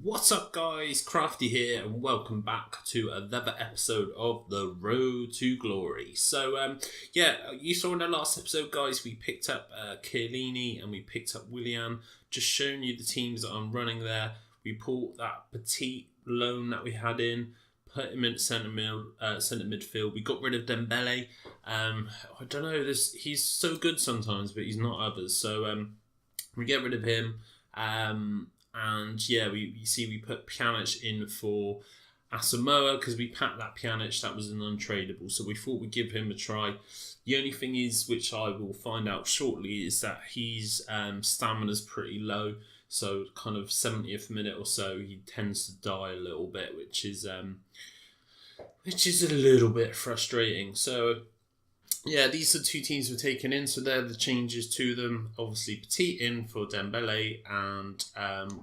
What's up, guys? Crafty here, and welcome back to another episode of The Road to Glory. So, you saw in the last episode, guys, we picked up Chiellini and we picked up Willian. Just showing you the teams that I'm running there. We pulled that Petit loan that we had in, put him in centre midfield. We got rid of Dembele. I don't know, he's so good sometimes, but he's not others. So we get rid of him. We put Pjanic in for Asamoah because we packed that Pjanic. That was an untradeable, so we thought we'd give him a try. The only thing is, which I will find out shortly, is that his stamina's pretty low. So kind of 70th minute or so, he tends to die a little bit, which is a little bit frustrating. So yeah, these are two teams we're taking in, so they're the changes to them. Obviously, Petit in for Dembele and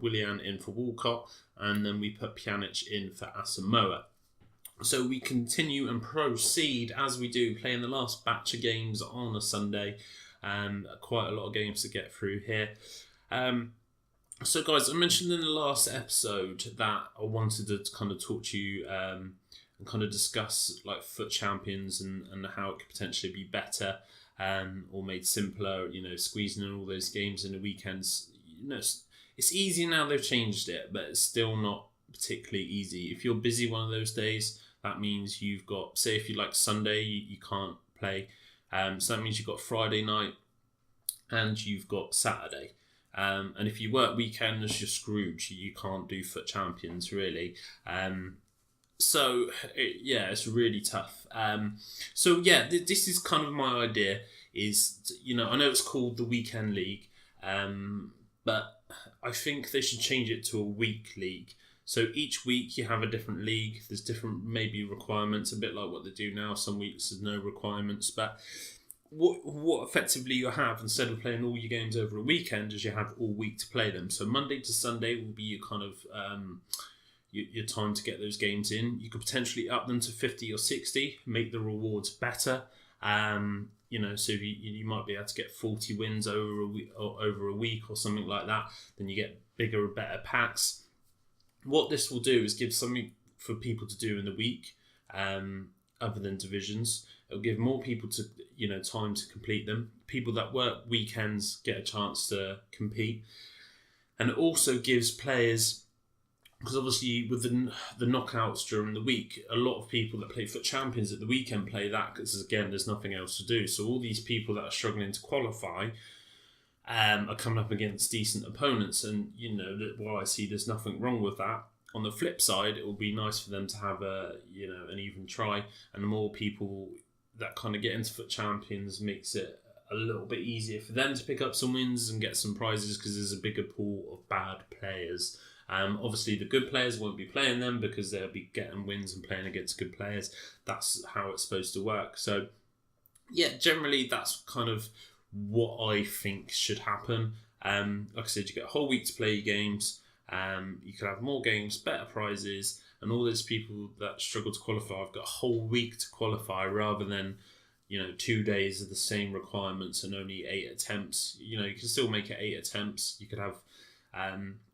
Willian in for Walcott, and then we put Pjanic in for Asamoah. So we continue and proceed as we do, playing the last batch of games on a Sunday. Quite a lot of games to get through here. So guys, I mentioned in the last episode that I wanted to kind of talk to you and kind of discuss like FUT Champions and how it could potentially be better or made simpler, squeezing in all those games in the weekends. It's easy now, they've changed it, but it's still not particularly easy. If you're busy one of those days, that means you've got, say if you like Sunday, you can't play. So that means you've got Friday night and you've got Saturday. And if you work weekends, you're screwed. You can't do FUT Champions, really. It's really tough. This is kind of my idea is, I know it's called the Weekend League, but I think they should change it to a week league. So each week you have a different league. There's different maybe requirements, a bit like what they do now. Some weeks there's no requirements, but what effectively you have, instead of playing all your games over a weekend, is you have all week to play them. So Monday to Sunday will be your kind of your time to get those games in. You could potentially up them to 50 or 60, make the rewards better. So you might be able to get 40 wins over a week or something like that. Then you get bigger and better packs. What this will do is give something for people to do in the week, other than divisions. It'll give more people to time to complete them. People that work weekends get a chance to compete, and it also gives players, because obviously with the knockouts during the week, a lot of people that play FUT Champions at the weekend play that because, again, there's nothing else to do. So all these people that are struggling to qualify are coming up against decent opponents. And, while I see there's nothing wrong with that, on the flip side, it will be nice for them to have an even try. And the more people that kind of get into FUT Champions makes it a little bit easier for them to pick up some wins and get some prizes, because there's a bigger pool of bad players. Obviously, the good players won't be playing them because they'll be getting wins and playing against good players. That's how it's supposed to work. So, yeah, generally, that's kind of what I think should happen. Like I said, you get a whole week to play your games. You could have more games, better prizes, and all those people that struggle to qualify have got a whole week to qualify rather than 2 days of the same requirements and only 8 attempts. You can still make it 8 attempts. You could have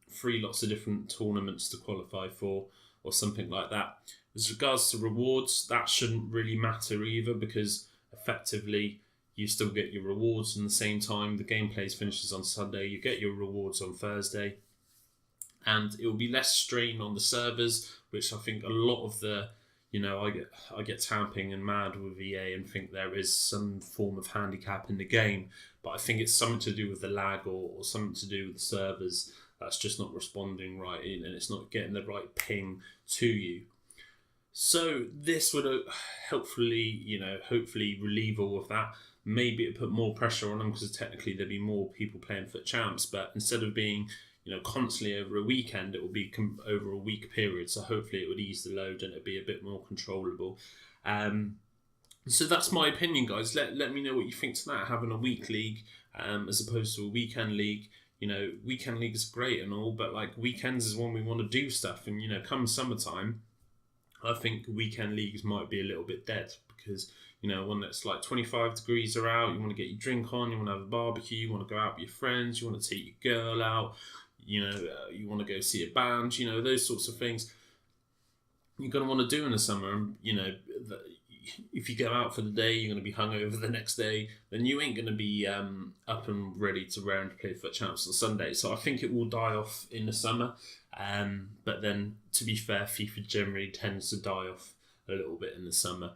3 lots of different tournaments to qualify for or something like that. As regards to rewards, that shouldn't really matter either, because effectively you still get your rewards in the same time. The gameplay finishes on Sunday, you get your rewards on Thursday, and it will be less strain on the servers, which I think a lot of the I get tamping and mad with EA and think there is some form of handicap in the game, but I think it's something to do with the lag or something to do with the servers that's just not responding right, and it's not getting the right ping to you. So this would hopefully relieve all of that. Maybe it put more pressure on them, because technically there'd be more people playing FUT Champs, but instead of being constantly over a weekend, it will be over a week period. So hopefully it would ease the load and it'd be a bit more controllable. So that's my opinion, guys. Let me know what you think to that, having a week league as opposed to a weekend league. Weekend league is great and all, but like weekends is when we want to do stuff. And come summertime, I think weekend leagues might be a little bit dead, because when it's like 25 degrees are out, you want to get your drink on, you want to have a barbecue, you want to go out with your friends, you want to take your girl out. you want to go see a band, those sorts of things you're going to want to do in the summer. And, if you go out for the day, you're going to be hungover the next day, then you ain't going to be up and ready to round to play FUT Champs on Sunday. So I think it will die off in the summer. But then, to be fair, FIFA generally tends to die off a little bit in the summer.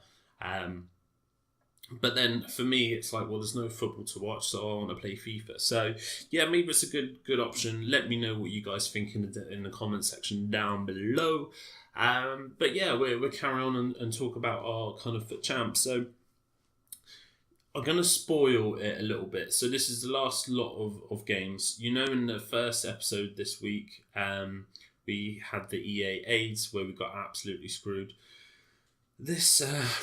But then for me, it's like, well, there's no football to watch, so I want to play FIFA. So yeah, maybe it's a good option. Let me know what you guys think in the comment section down below. But yeah, we're carry on and talk about our kind of FUT Champs. So I'm going to spoil it a little bit. So this is the last lot of games. In the first episode this week, we had the EA AIDS where we got absolutely screwed. This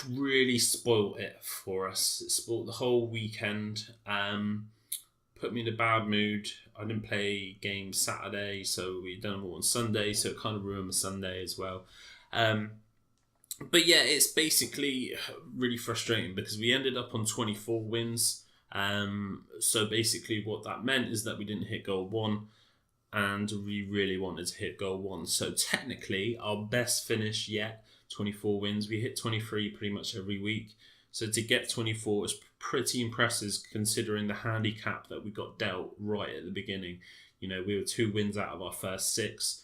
really spoiled it for us. It spoiled the whole weekend. Put me in a bad mood. I didn't play games Saturday, so we done them all on Sunday, so it kind of ruined my Sunday as well. But yeah, it's basically really frustrating because we ended up on 24 wins. So basically what that meant is that we didn't hit goal 1, and we really wanted to hit goal 1. So technically, our best finish yet, 24 wins. We hit 23 pretty much every week. So to get 24 is pretty impressive considering the handicap that we got dealt right at the beginning. We were 2 wins out of our first 6.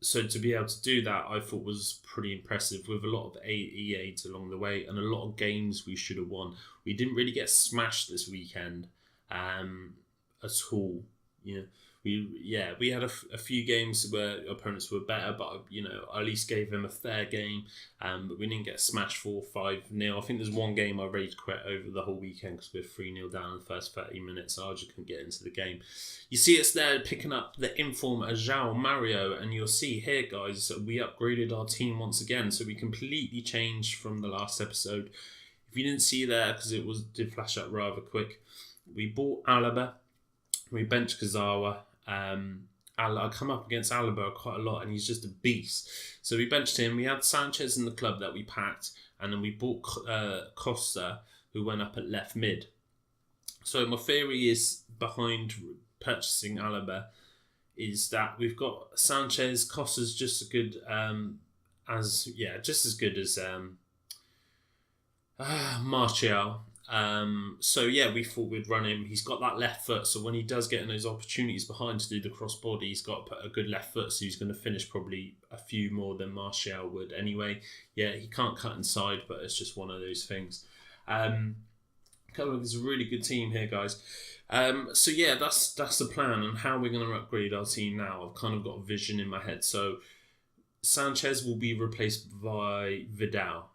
So to be able to do that, I thought was pretty impressive with a lot of EAs along the way and a lot of games we should have won. We didn't really get smashed this weekend at all. We had a few games where opponents were better, but I at least gave them a fair game. But we didn't get smashed 4-5-0. I think there's one game I rage quit over the whole weekend because we're 3-0 down in the first 30 minutes. So I just couldn't get into the game. You see us there picking up the inform João Mario, and you'll see here, guys, we upgraded our team once again. So we completely changed from the last episode. If you didn't see there, because it did flash up rather quick, we bought Alaba, we benched Kazawa. I come up against Alaba quite a lot, and he's just a beast. So we benched him. We had Sanchez in the club that we packed, and then we bought Costa, who went up at left mid. So my theory is behind purchasing Alaba is that we've got Sanchez. Costa's just as good as Martial. So yeah, we thought we'd run him. He's got that left foot, so when he does get in those opportunities behind to do the cross body, he's got a good left foot, so he's going to finish probably a few more than Martial would anyway. Yeah, he can't cut inside, but it's just one of those things. There's a really good team here, guys. So yeah, that's the plan, and how we're going to upgrade our team now. I've kind of got a vision in my head. So Sanchez will be replaced by Vidal.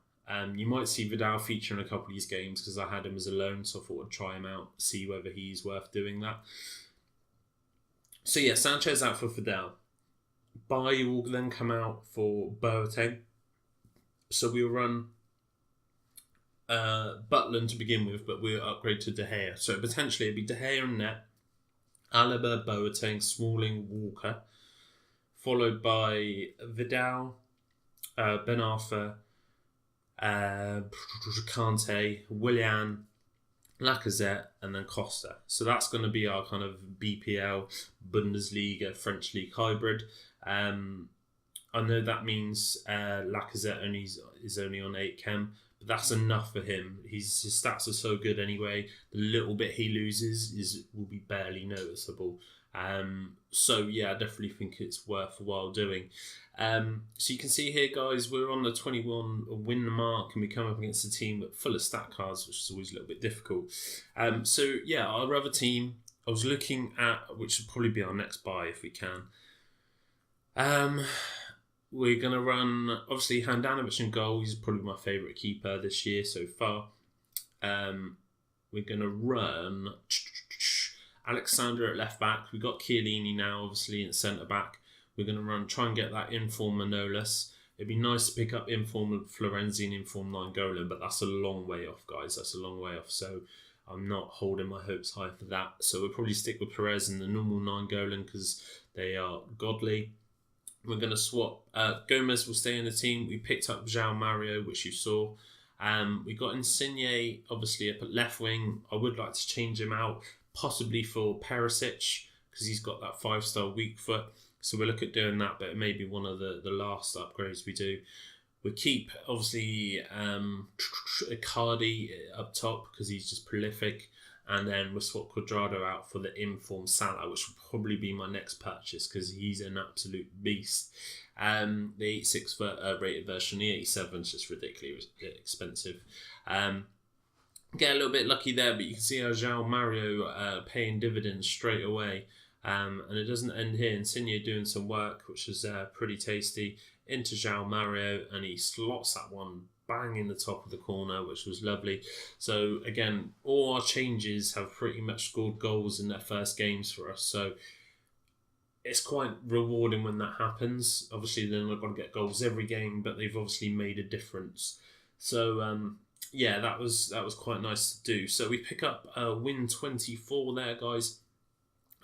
You might see Vidal feature in a couple of these games because I had him as a loan, so I thought I'd try him out, see whether he's worth doing that. So yeah, Sanchez out for Vidal. Bai will then come out for Boateng. So we'll run Butland to begin with, but we'll upgrade to De Gea. So potentially it'd be De Gea and net, Alaba, Boateng, Smalling, Walker, followed by Vidal, Ben Arfa, Kante, Willian, Lacazette, and then Costa. So that's going to be our kind of BPL, Bundesliga, French League hybrid. I know that means Lacazette is only on 8 chem, but that's enough for him. His stats are so good anyway. The little bit he loses will be barely noticeable. So yeah, I definitely think it's worthwhile doing. So you can see here, guys, we're on the 21 win mark, and we come up against a team full of stat cards, which is always a little bit difficult. So yeah, our other team I was looking at, which would probably be our next buy if we can. We're going to run, obviously, Handanovic in goal. He's probably my favourite keeper this year so far. We're going to run Alexander at left back. We've got Chiellini now, obviously, in centre back. We're going to try and get that inform Manolas. It'd be nice to pick up inform Florenzi and inform Nainggolan, but that's a long way off, guys. That's a long way off. So I'm not holding my hopes high for that. So we'll probably stick with Perez and the normal Nainggolan because they are godly. We're going to swap. Gomez will stay in the team. We picked up João Mario, which you saw. We got Insigne, obviously, up at left wing. I would like to change him out, possibly for Perisic, because he's got that 5-star weak foot. So we'll look at doing that, but it may be one of the last upgrades we do. We keep, obviously, Icardi up top because he's just prolific. And then we'll swap Cuadrado out for the informed Salah, which will probably be my next purchase because he's an absolute beast. The 86 rated version, the 87 is just ridiculously expensive. Get a little bit lucky there, but you can see how João Mario paying dividends straight away. And it doesn't end here. Insigne doing some work, which is pretty tasty. Into João Mario, and he slots that one bang in the top of the corner, which was lovely. So again, all our changes have pretty much scored goals in their first games for us. So it's quite rewarding when that happens. Obviously, they're not going to get goals every game, but they've obviously made a difference. So yeah, that was quite nice to do. So we pick up win 24 there, guys.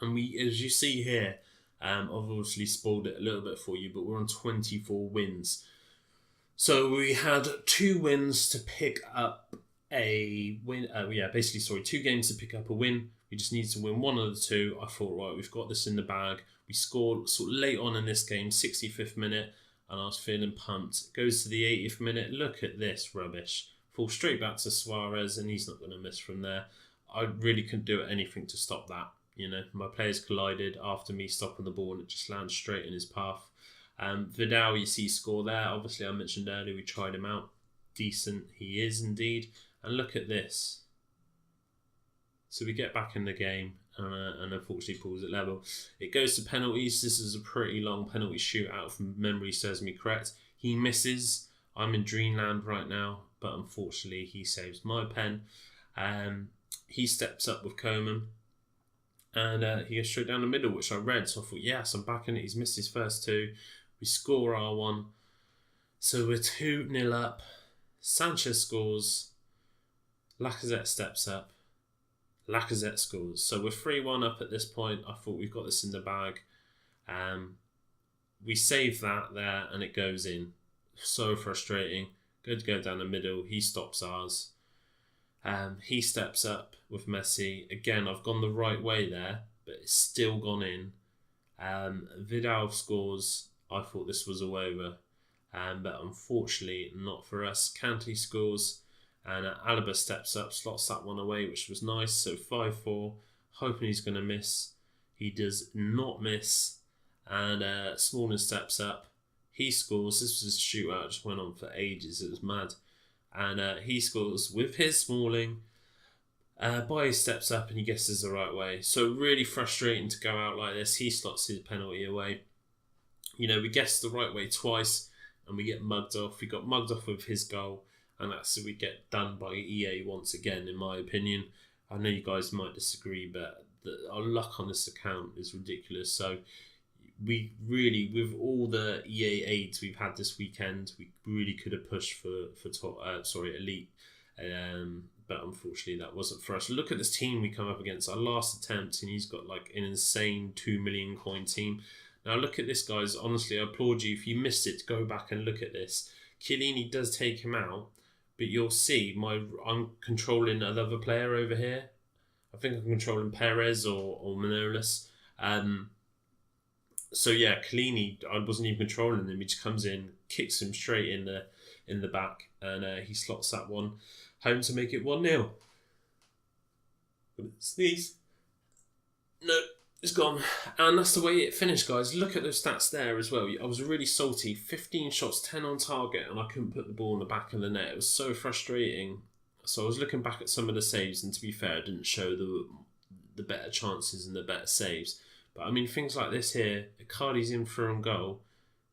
And we, as you see here, I've obviously spoiled it a little bit for you, but we're on 24 wins. So we had 2 wins to pick up a win. Basically, 2 games to pick up a win. We just need to win one of the 2. I thought, right, we've got this in the bag. We scored sort of late on in this game, 65th minute, and I was feeling pumped. It goes to the 80th minute. Look at this rubbish. Fall straight back to Suarez, and he's not going to miss from there. I really couldn't do anything to stop that. You know, my players collided after me stopping the ball, and it just lands straight in his path. Vidal, you see, score there. Obviously, I mentioned earlier we tried him out. Decent, he is indeed. And look at this. So we get back in the game, and unfortunately pulls it level. It goes to penalties. This is a pretty long penalty shootout, if memory serves me correct. He misses. I'm in dreamland right now, but unfortunately he saves my pen. He steps up with Coman. And he goes straight down the middle, which I read. So I thought, yes, I'm back in it. He's missed his first 2. We score our 1. So we're 2-0 up. Sanchez scores. Lacazette steps up. Lacazette scores. So we're 3-1 up at this point. I thought we've got this in the bag. We save that there and it goes in. So frustrating. Good to go down the middle. He stops ours. He steps up with Messi. Again, I've gone the right way there, but it's still gone in. Vidal scores. I thought this was all over, but unfortunately not for us. Kante scores, and Alaba steps up, slots that one away, which was nice. So 5-4, hoping he's going to miss. He does not miss, and Smalling steps up. He scores. This was a shootout, just went on for ages. It was mad. And he scores with his Smalling. Bailly steps up and he guesses the right way. So really frustrating to go out like this. He slots his penalty away. You know, we guessed the right way twice and we get mugged off. We got mugged off with his goal, and that's we get done by EA once again, in my opinion. I know you guys might disagree, but our luck on this account is ridiculous. So we really, with all the EA aids we've had this weekend, we really could have pushed for top, elite, but unfortunately that wasn't for us. Look at this team we come up against. Our last attempt, and he's got like an insane 2 million coin team. Now look at this, guys. Honestly, I applaud you. If you missed it, go back and look at this. Chiellini does take him out, but you'll see I'm controlling another player over here. I think I'm controlling Perez or Manolas. So yeah, Chiellini, I wasn't even controlling him. He just comes in, kicks him straight in the back, and he slots that one home to make it 1-0. Sneeze. No, it's gone. And that's the way it finished, guys. Look at those stats there as well. I was really salty. 15 shots, 10 on target, and I couldn't put the ball in the back of the net. It was so frustrating. So I was looking back at some of the saves, and to be fair, I didn't show the better chances and the better saves. But I mean, things like this here, Icardi's in for a goal.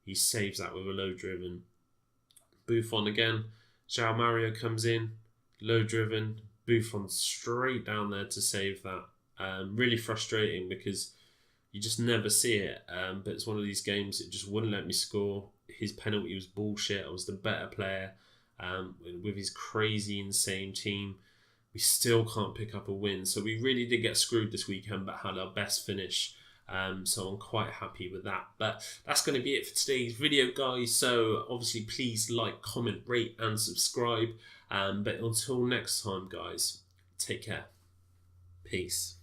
He saves that with a low driven. Buffon again. João Mario comes in, low driven. Buffon straight down there to save that. Really frustrating because you just never see it. But it's one of these games that just wouldn't let me score. His penalty was bullshit. I was the better player. With his crazy, insane team, we still can't pick up a win. So we really did get screwed this weekend, but had our best finish. So I'm quite happy with that. But that's going to be it for today's video, guys. So obviously please like, comment, rate and subscribe. But until next time, guys, take care. Peace.